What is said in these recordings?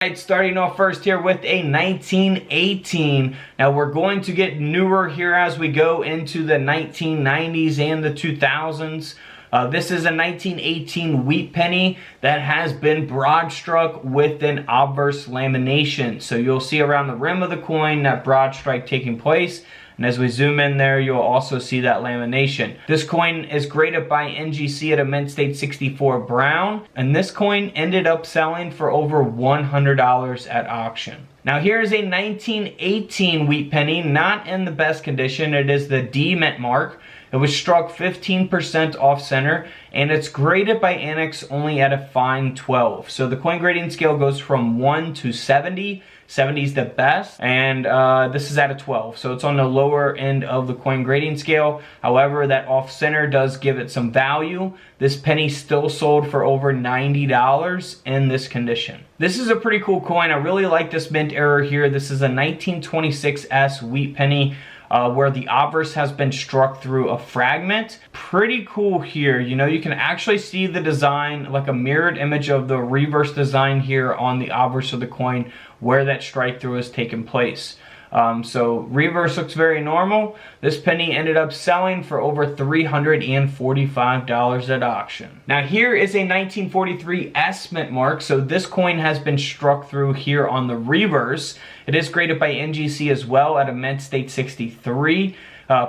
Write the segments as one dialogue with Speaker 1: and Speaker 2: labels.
Speaker 1: Alright, starting off first here with a 1918. Now we're going to get newer here as we go into the 1990s and the 2000s. This is a 1918 wheat penny that has been broad struck with an obverse lamination. So you'll see around the rim of the coin that broad strike taking place. And as we zoom in there, you'll also see that lamination. This coin is graded by NGC at a mint state 64 brown. And this coin ended up selling for over $100 at auction. Now here's a 1918 wheat penny, not in the best condition. It is the D mint mark. It was struck 15% off center, and it's graded by Annex only at a fine 12. So the coin grading scale goes from 1 to 70. 70 is the best, and this is at a 12. So it's on the lower end of the coin grading scale. However, that off center does give it some value. This penny still sold for over $90 in this condition. This is a pretty cool coin. I really like this mint error here. This is a 1926S wheat penny. Where the obverse has been struck through a fragment. Pretty cool here. You know, you can actually see the design, like a mirrored image of the reverse design here on the obverse of the coin where that strike through has taken place. So reverse looks very normal. This penny ended up selling for over $345 at auction. Now here is a 1943 S mint mark. So this coin has been struck through here on the reverse. It is graded by NGC as well at a mint state 63.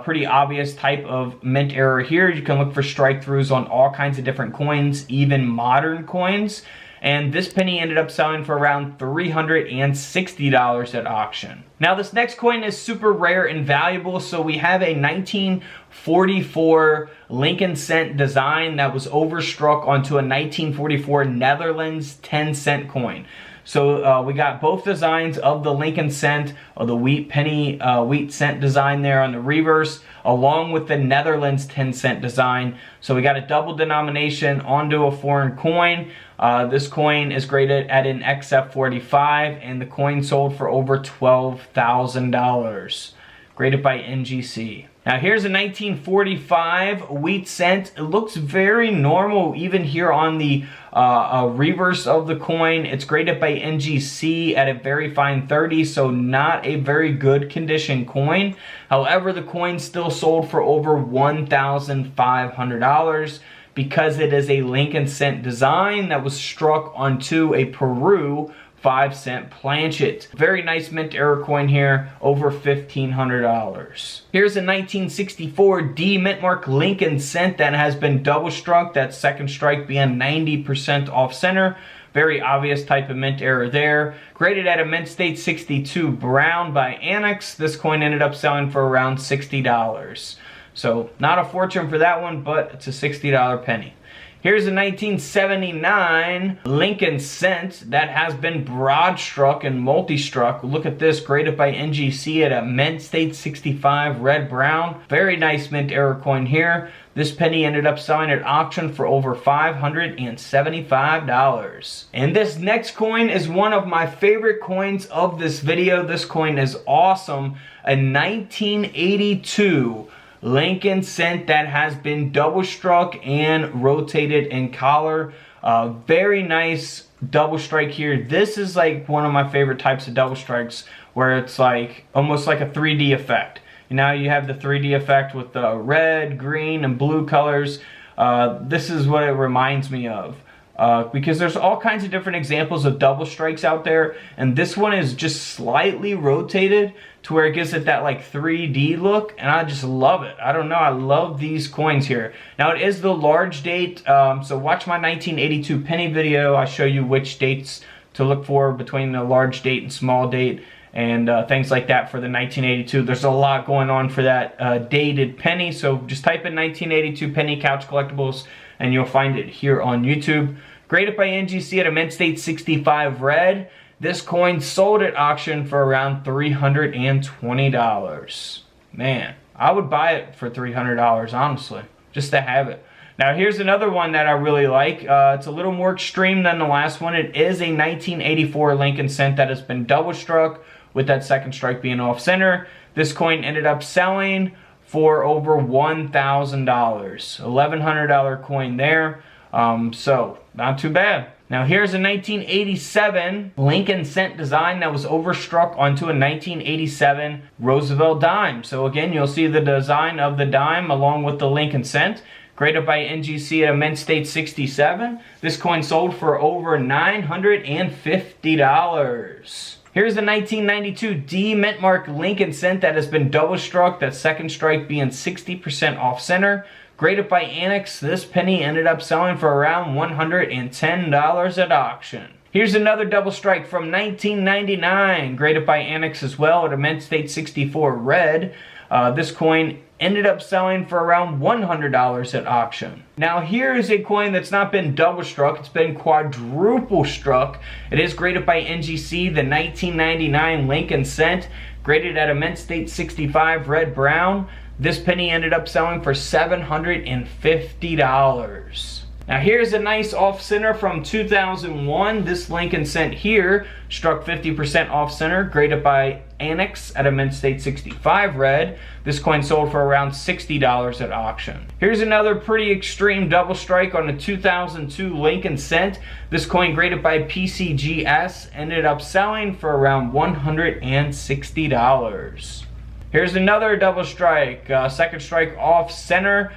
Speaker 1: Pretty obvious type of mint error here. You can look for strike throughs on all kinds of different coins, even modern coins. And this penny ended up selling for around $360 at auction. Now this next coin is super rare and valuable. So we have a 1944 Lincoln cent design that was overstruck onto a 1944 Netherlands 10-cent coin. So we got both designs of the Lincoln cent, or the wheat penny, wheat cent design there on the reverse, along with the Netherlands 10-cent design. So we got a double denomination onto a foreign coin. This coin is graded at an XF45, and the coin sold for over $12,000. Graded by NGC. Now here's a 1945 wheat cent. It looks very normal even here on the reverse of the coin. It's graded by NGC at a very fine 30, so not a very good condition coin. However, the coin still sold for over $1,500 because it is a Lincoln cent design that was struck onto a Peru 5-cent planchet. Very nice mint error coin here, over $1,500. Here's a 1964 D mint mark Lincoln cent that has been double struck, that second strike being 90% off center. Very obvious type of mint error there. Graded at a mint state 62 brown by Annex. This coin ended up selling for around $60. So not a fortune for that one, but it's a $60 penny. Here's a 1979 Lincoln cent that has been broad struck and multi-struck. Look at this, graded by NGC at a mint state 65 red brown. Very nice mint error coin here. This penny ended up selling at auction for over $575. And this next coin is one of my favorite coins of this video. This coin is awesome. A 1982 Lincoln cent that has been double struck and rotated in collar. Very nice double strike here. This is like one of my favorite types of double strikes, where it's like almost like a 3D effect. Now you have the 3D effect with the red, green, and blue colors. This is what it reminds me of. Because there's all kinds of different examples of double strikes out there, and this one is just slightly rotated to where it gives it that like 3D look, and I just love it. I don't know, I love these coins here. Now it is the large date, so watch my 1982 penny video. I show you which dates to look for between the large date and small date, and things like that for the 1982. There's a lot going on for that dated penny, so just type in 1982 penny couch collectibles and you'll find it here on YouTube. Graded by NGC at a mint state 65 red. This coin sold at auction for around $320. Man, I would buy it for $300, honestly, just to have it. Now here's another one that I really like. It's a little more extreme than the last one. It is a 1984 Lincoln cent that has been double struck, with that second strike being off center. This coin ended up selling for over $1,000. $1,100 coin there. So not too bad. Now here's a 1987 Lincoln cent design that was overstruck onto a 1987 Roosevelt dime. So again, you'll see the design of the dime along with the Lincoln cent. Graded by NGC at a mint state 67. This coin sold for over $950. Here's the 1992 D mint mark Lincoln cent that has been double struck, that second strike being 60% off center. Graded by Annex, this penny ended up selling for around $110 at auction. Here's another double strike from 1999, graded by Annex as well at a mint state 64 red. This coin ended up selling for around $100 at auction. Now here is a coin that's not been double struck, it's been quadruple struck. It is graded by NGC, the 1999 Lincoln cent, graded at a mint state 65 red brown. This penny ended up selling for $750. Now here's a nice off center from 2001. This Lincoln cent here struck 50% off center, graded by Annex at a mint state 65 red. This coin sold for around $60 at auction. Here's another pretty extreme double strike on a 2002 Lincoln cent. This coin, graded by PCGS, ended up selling for around $160. Here's another double strike, second strike off center.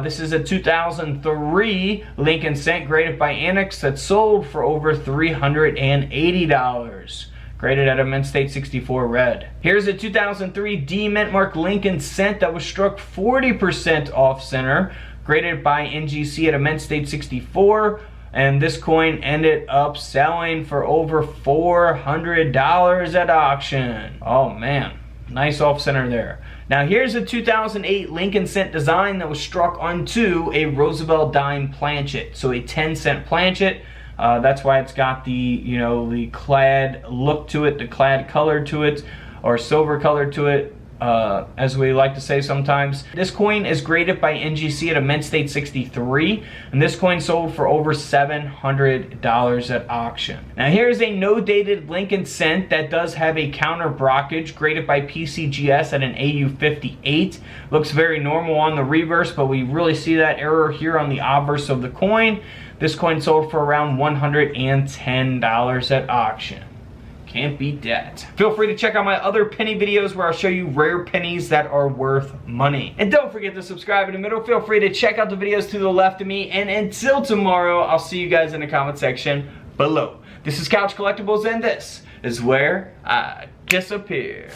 Speaker 1: This is a 2003 Lincoln cent, graded by Annex, that sold for over $380. Graded at a mint state 64 red. Here's a 2003 D mint mark Lincoln cent that was struck 40% off center, graded by NGC at a mint state 64. And this coin ended up selling for over $400 at auction. Oh man. Nice off center there. Now here's a 2008 Lincoln cent design that was struck onto a Roosevelt dime planchet. So a 10-cent planchet. That's why it's got the, you know, the clad look to it, the clad color to it, or silver color to it, as we like to say sometimes. This coin is graded by NGC at a mint state 63, and this coin sold for over $700 at auction. Now here's a no-dated Lincoln cent that does have a counter brockage, graded by PCGS at an AU 58. Looks very normal on the reverse, but we really see that error here on the obverse of the coin. This coin sold for around $110 at auction. Can't beat that. Feel free to check out my other penny videos where I'll show you rare pennies that are worth money. And don't forget to subscribe in the middle. Feel free to check out the videos to the left of me. And until tomorrow, I'll see you guys in the comment section below. This is Couch Collectibles, and this is where I disappear.